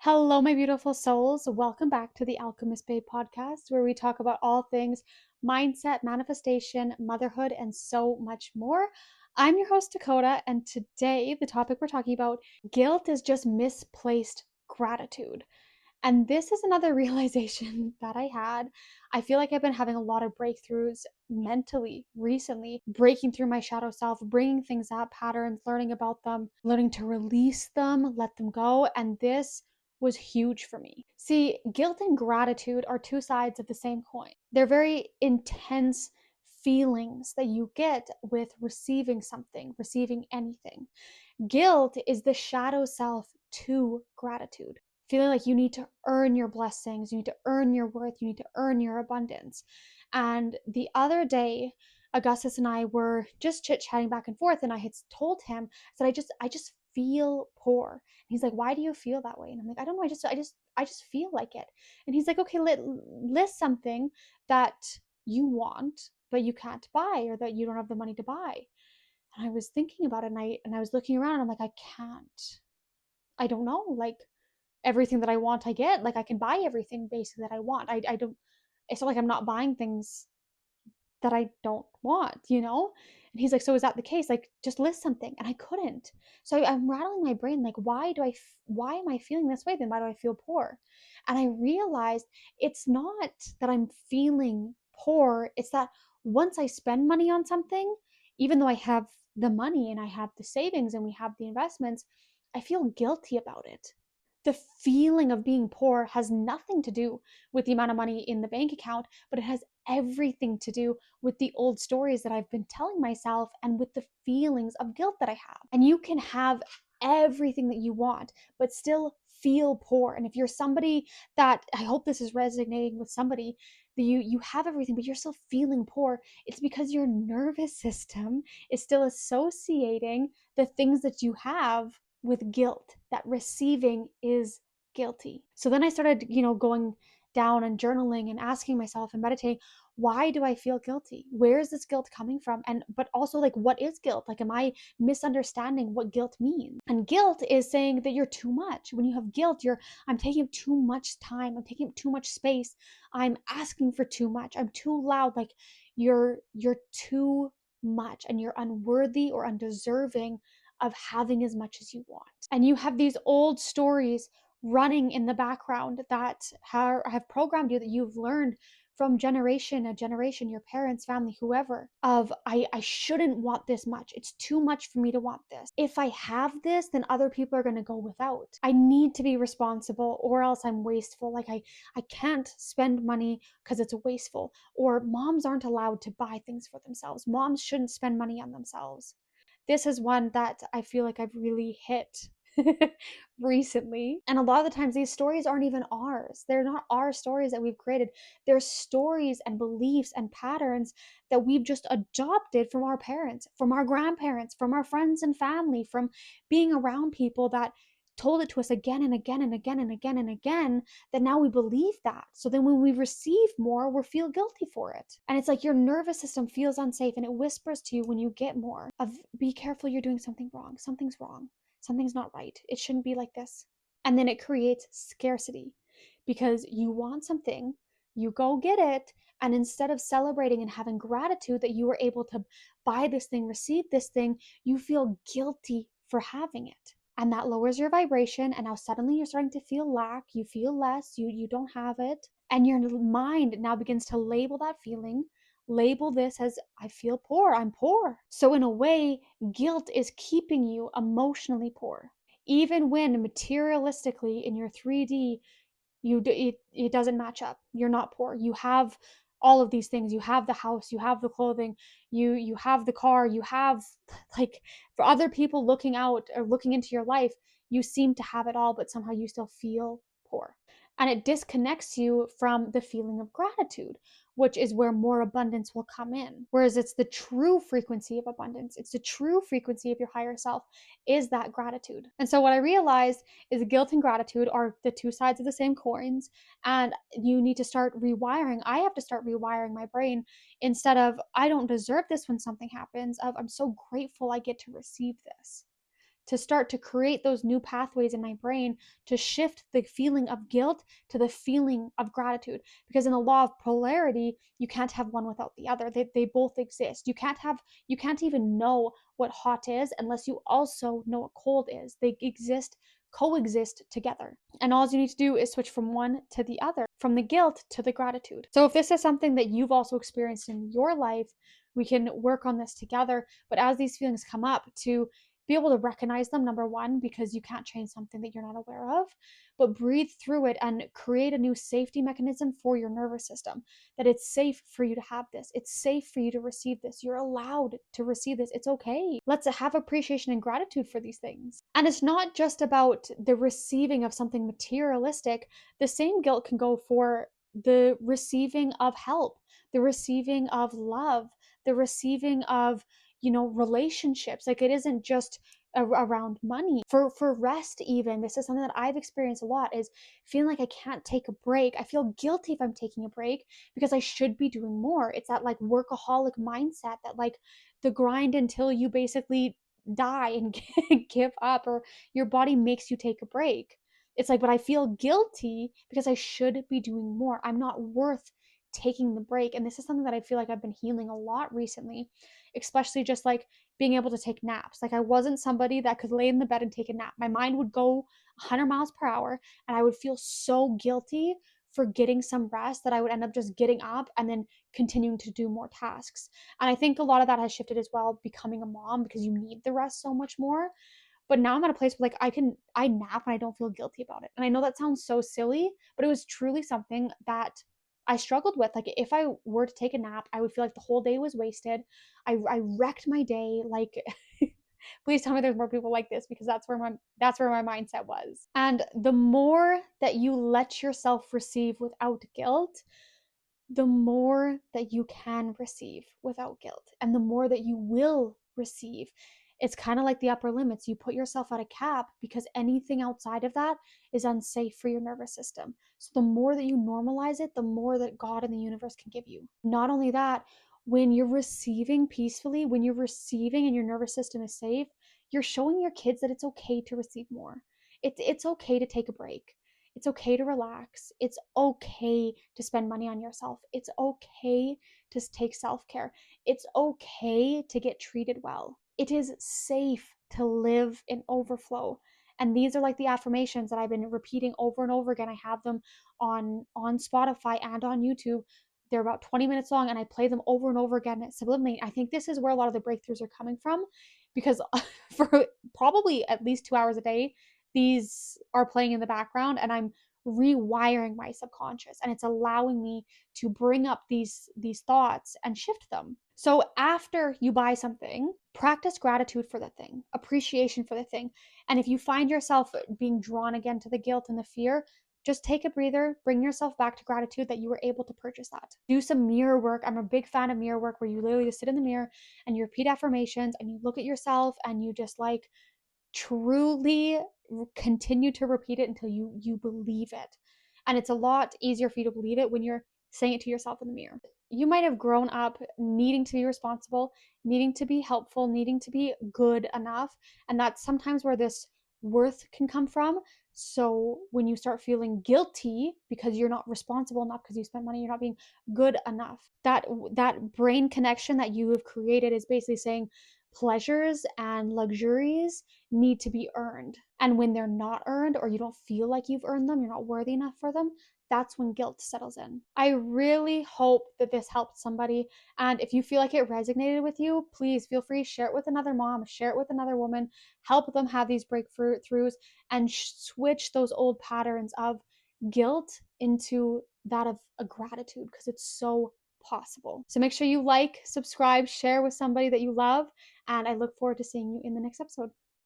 Hello, my beautiful souls. Welcome back to the Alchemist Babe podcast, where we talk about all things mindset, manifestation, motherhood, and so much more. I'm your host, Dakota, and today the topic we're talking about guilt is just misplaced gratitude. And this is another realization that I had. I feel like I've been having a lot of breakthroughs mentally recently, breaking through my shadow self, bringing things up, patterns, learning about them, learning to release them, let them go. And this was huge for me. See, guilt and gratitude are two sides of the same coin. They're very intense feelings that you get with receiving something, receiving anything. Guilt is the shadow self to gratitude, feeling like you need to earn your blessings, you need to earn your worth, you need to earn your abundance. And the other day, Augustus and I were just chit-chatting back and forth, and I had told him that I just feel poor. And he's like, "Why do you feel that way?" And I'm like, "I don't know, I just feel like it." And he's like, "Okay, list something that you want but you can't buy, or that you don't have the money to buy." And I was thinking about it, and I was looking around, and I'm like, "I can't. I don't know. Like, everything that I want, I get. Like, I can buy everything basically that I want. I don't, it's not like I'm not buying things that I don't want? And he's like, "So is that the case? Like, just list something." And I couldn't. So I'm rattling my brain, like, why am I feeling this way? Then why do I feel poor? And I realized it's not that I'm feeling poor. It's that once I spend money on something, even though I have the money and I have the savings and we have the investments, I feel guilty about it. The feeling of being poor has nothing to do with the amount of money in the bank account, but it has everything to do with the old stories that I've been telling myself and with the feelings of guilt that I have. And you can have everything that you want, but still feel poor. And if you're somebody that, I hope this is resonating with somebody, that you have everything, but you're still feeling poor, it's because your nervous system is still associating the things that you have with guilt, that receiving is guilty. So then I started, going down and journaling and asking myself and meditating, why do I feel guilty? Where is this guilt coming from? And but also, like, what is guilt? Like, am I misunderstanding what guilt means? And guilt is saying that you're too much. When you have guilt, I'm taking up too much time, I'm taking up too much space, I'm asking for too much, I'm too loud. Like, you're too much, and you're unworthy or undeserving of having as much as you want. And you have these old stories running in the background that have programmed you, that you've learned from generation to generation, your parents, family, whoever, of I shouldn't want this much. It's too much for me to want this. If I have this, then other people are going to go without. I need to be responsible, or else I'm wasteful. Like, I can't spend money because it's wasteful. Or moms aren't allowed to buy things for themselves. Moms shouldn't spend money on themselves. This is one that I feel like I've really hit recently. And a lot of the times, these stories aren't even ours. They're not our stories that we've created. They're stories and beliefs and patterns that we've just adopted from our parents, from our grandparents, from our friends and family, from being around people that told it to us again and again and again and again and again, that now we believe that. So then when we receive more, we feel guilty for it. And it's like your nervous system feels unsafe, and it whispers to you when you get more of, be careful, you're doing something wrong. Something's wrong. Something's not right. It shouldn't be like this. And then it creates scarcity because you want something, you go get it, and instead of celebrating and having gratitude that you were able to buy this thing, receive this thing, you feel guilty for having it. And that lowers your vibration, and now suddenly you're starting to feel lack, you feel less, you don't have it, and your mind now begins to label that feeling, label this as, I feel poor, I'm poor. So in a way, guilt is keeping you emotionally poor, even when materialistically in your 3D, it doesn't match up. You're not poor. You have all of these things. You have the house, you have the clothing, you have the car, you have, like, for other people looking out or looking into your life, you seem to have it all, but somehow you still feel poor. And it disconnects you from the feeling of gratitude, which is where more abundance will come in. Whereas it's the true frequency of abundance, it's the true frequency of your higher self, is that gratitude. And so what I realized is guilt and gratitude are the two sides of the same coins, and you need to start rewiring. I have to start rewiring my brain, instead of, I don't deserve this when something happens, of, I'm so grateful I get to receive this. to start to create those new pathways in my brain to shift the feeling of guilt to the feeling of gratitude. Because in the law of polarity, you can't have one without the other. They both exist. You can't even know what hot is unless you also know what cold is. They exist, coexist together. And all you need to do is switch from one to the other, from the guilt to the gratitude. So if this is something that you've also experienced in your life, we can work on this together. But as these feelings come up, to be able to recognize them, number one, because you can't change something that you're not aware of, but breathe through it and create a new safety mechanism for your nervous system, that it's safe for you to have this. It's safe for you to receive this. You're allowed to receive this. It's okay. Let's have appreciation and gratitude for these things. And it's not just about the receiving of something materialistic. The same guilt can go for the receiving of help, the receiving of love, the receiving of relationships. Like, it isn't just around money. For rest, even, this is something that I've experienced a lot, is feeling like I can't take a break. I feel guilty if I'm taking a break because I should be doing more. It's that like workaholic mindset, that like the grind until you basically die and give up, or your body makes you take a break. It's like, but I feel guilty because I should be doing more. I'm not worth taking the break. And this is something that I feel like I've been healing a lot recently, especially just like being able to take naps. Like, I wasn't somebody that could lay in the bed and take a nap. My mind would go 100 miles per hour, and I would feel so guilty for getting some rest that I would end up just getting up and then continuing to do more tasks. And I think a lot of that has shifted as well, becoming a mom, because you need the rest so much more. But now I'm at a place where like I nap and I don't feel guilty about it. And I know that sounds so silly, but it was truly something that I struggled with. Like, if I were to take a nap, I would feel like the whole day was wasted. I wrecked my day. Like, please tell me there's more people like this, because that's where my mindset was. And the more that you let yourself receive without guilt, the more that you can receive without guilt, and the more that you will receive. It's kind of like the upper limits. You put yourself at a cap, because anything outside of that is unsafe for your nervous system. So the more that you normalize it, the more that God and the universe can give you. Not only that, when you're receiving peacefully, when you're receiving and your nervous system is safe, you're showing your kids that it's okay to receive more. It's okay to take a break. It's okay to relax. It's okay to spend money on yourself. It's okay to take self-care. It's okay to get treated well. It is safe to live in overflow. And these are like the affirmations that I've been repeating over and over again. I have them on Spotify and on YouTube. They're about 20 minutes long, and I play them over and over again subliminally. I think this is where a lot of the breakthroughs are coming from, because for probably at least 2 hours a day, these are playing in the background, and I'm rewiring my subconscious, and it's allowing me to bring up these thoughts and shift them. So after you buy something, practice gratitude for the thing, appreciation for the thing. And if you find yourself being drawn again to the guilt and the fear, just take a breather, bring yourself back to gratitude that you were able to purchase that. Do some mirror work. I'm a big fan of mirror work, where you literally just sit in the mirror and you repeat affirmations and you look at yourself and you just like truly continue to repeat it until you believe it. And it's a lot easier for you to believe it when you're saying it to yourself in the mirror. You might have grown up needing to be responsible, needing to be helpful, needing to be good enough, and that's sometimes where this worth can come from. So when you start feeling guilty because you're not responsible enough, because you spent money, you're not being good enough, that brain connection that you have created is basically saying pleasures and luxuries need to be earned. And when they're not earned, or you don't feel like you've earned them, you're not worthy enough for them, that's when guilt settles in. I really hope that this helped somebody. And if you feel like it resonated with you, please feel free to share it with another mom, share it with another woman, help them have these breakthroughs, and switch those old patterns of guilt into that of a gratitude, because it's so possible. So make sure you like, subscribe, share with somebody that you love, and I look forward to seeing you in the next episode.